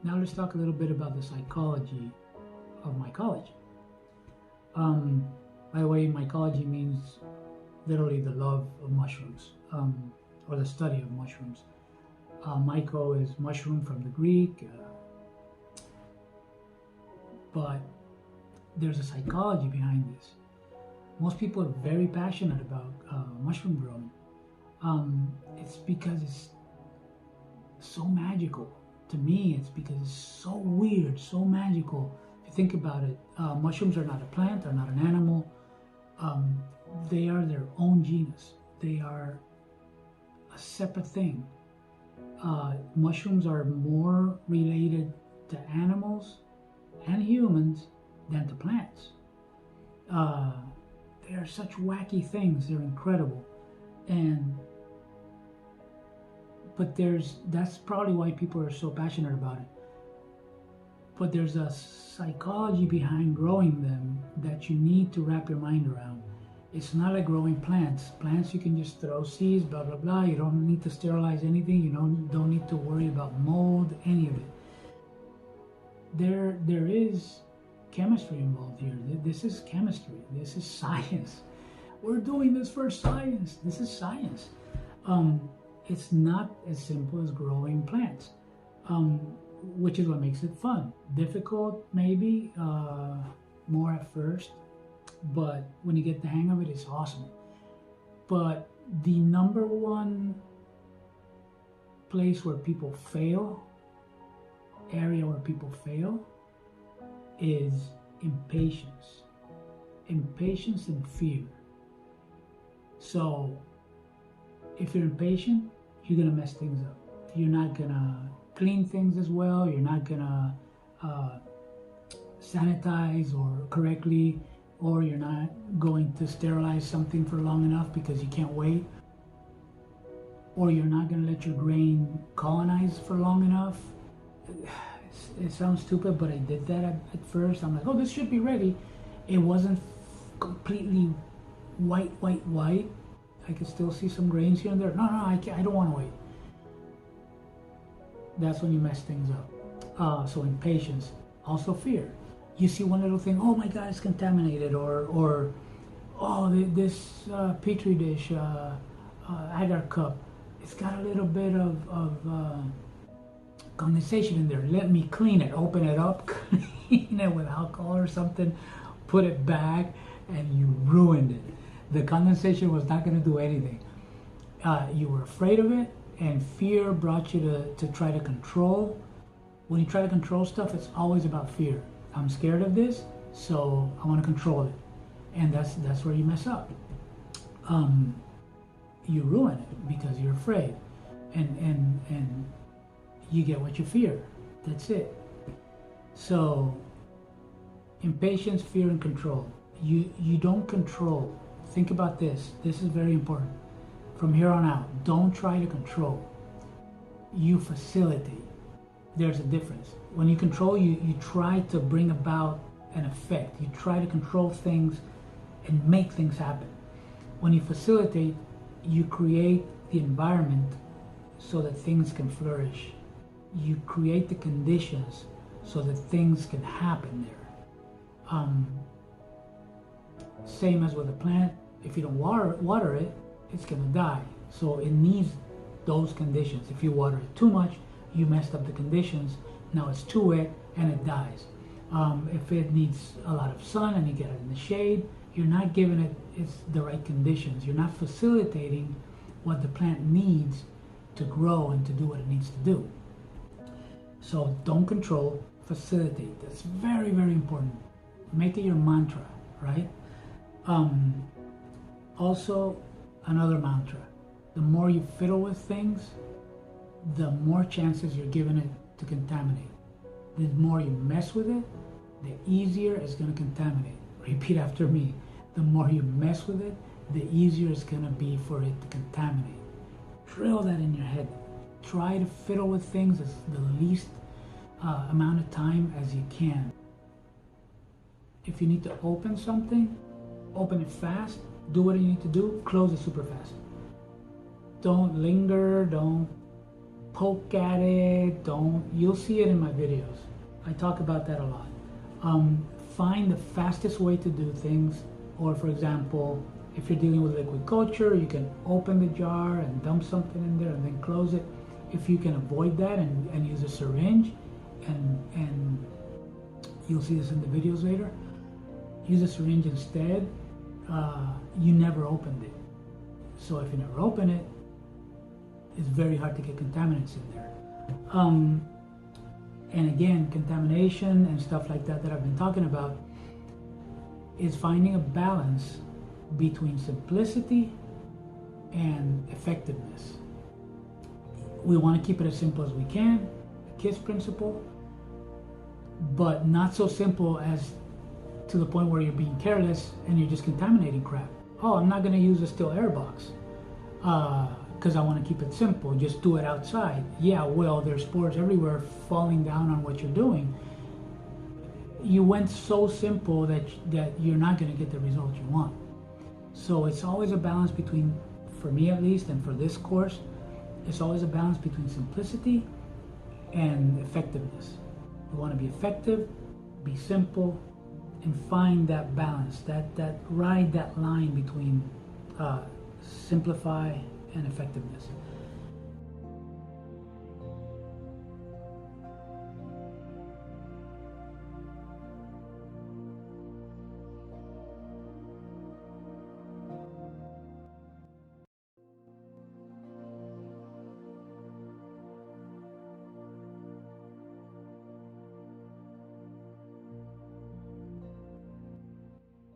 Now let's talk a little bit about the psychology of mycology. By the way, mycology means literally the love of mushrooms, or the study of mushrooms. Myco is mushroom from the Greek, but there's a psychology behind this. Most people are very passionate about mushroom growing. It's because it's so magical. To me, it's because it's so weird, so magical. If you think about it, mushrooms are not a plant, they're not an animal. They are their own genus. They are a separate thing. Mushrooms are more related to animals and humans than to plants. They are such wacky things. They're incredible. But that's probably why people are so passionate about it. But there's a psychology behind growing them that you need to wrap your mind around. It's not like growing plants. Plants, you can just throw seeds, blah, blah, blah. You don't need to sterilize anything. You don't need to worry about mold, any of it. There is chemistry involved here. This is chemistry. This is science. We're doing this for science. This is science. It's not as simple as growing plants, which is what makes it fun. Difficult, maybe, more at first, but when you get the hang of it, it's awesome. But the number one place where people fail, area where people fail, is impatience. Impatience and fear. So, if you're impatient, you're gonna mess things up. You're not gonna clean things as well. You're not gonna sanitize or correctly, or you're not going to sterilize something for long enough because you can't wait. Or you're not gonna let your grain colonize for long enough. It sounds stupid, but I did that at first. I'm like, oh, this should be ready. It wasn't completely white. I could still see some grains here and there. No, I don't want to wait. That's when you mess things up. So impatience, also fear. You see one little thing, oh my God, it's contaminated, or oh, this petri dish, agar cup, it's got a little bit of condensation in there. Let me clean it. Open it up, clean it with alcohol or something, put it back, and you ruined it. The condensation was not going to do anything. You were afraid of it, and fear brought you to try to control. When you try to control stuff, it's always about fear. I'm scared of this, so I want to control it. And that's where you mess up. You ruin it because you're afraid. And you get what you fear. That's it. So, impatience, fear, and control. You don't control. Think about this. This is very important. From here on out, don't try to control. You facilitate. There's a difference. When you control, you try to bring about an effect. You try to control things and make things happen. When you facilitate, you create the environment so that things can flourish. You create the conditions so that things can happen there. Same as with a plant. If you don't water it, it's gonna die. So it needs those conditions. If you water it too much, you messed up the conditions. Now it's too wet and it dies. If it needs a lot of sun and you get it in the shade, you're not giving it the right conditions. You're not facilitating what the plant needs to grow and to do what it needs to do. So don't control, facilitate. That's very, very important. Make it your mantra, right? Also, another mantra. The more you fiddle with things, the more chances you're giving it to contaminate. The more you mess with it, the easier it's going to contaminate. Repeat after me. The more you mess with it, the easier it's going to be for it to contaminate. Drill that in your head. Try to fiddle with things as the least amount of time as you can. If you need to open something, open it fast. Do what you need to do. Close it super fast. Don't linger. Don't poke at it. You'll see it in my videos. I talk about that a lot. Find the fastest way to do things. Or for example, if you're dealing with liquid culture, you can open the jar and dump something in there and then close it. If you can avoid that and use a syringe, and you'll see this in the videos later, use a syringe instead, you never opened it. So if you never open it, it's very hard to get contaminants in there. And again, contamination and stuff like that I've been talking about is finding a balance between simplicity and effectiveness. We want to keep it as simple as we can, the KISS principle, but not so simple as to the point where you're being careless and you're just contaminating crap. Oh, I'm not going to use a still air box because I want to keep it simple. Just do it outside. Yeah, well, there's spores everywhere falling down on what you're doing. You went so simple that you're not going to get the result you want. So it's always a balance between, for me at least, and for this course, it's always a balance between simplicity and effectiveness. We want to be effective, be simple, and find that balance, ride that line between simplify and effectiveness.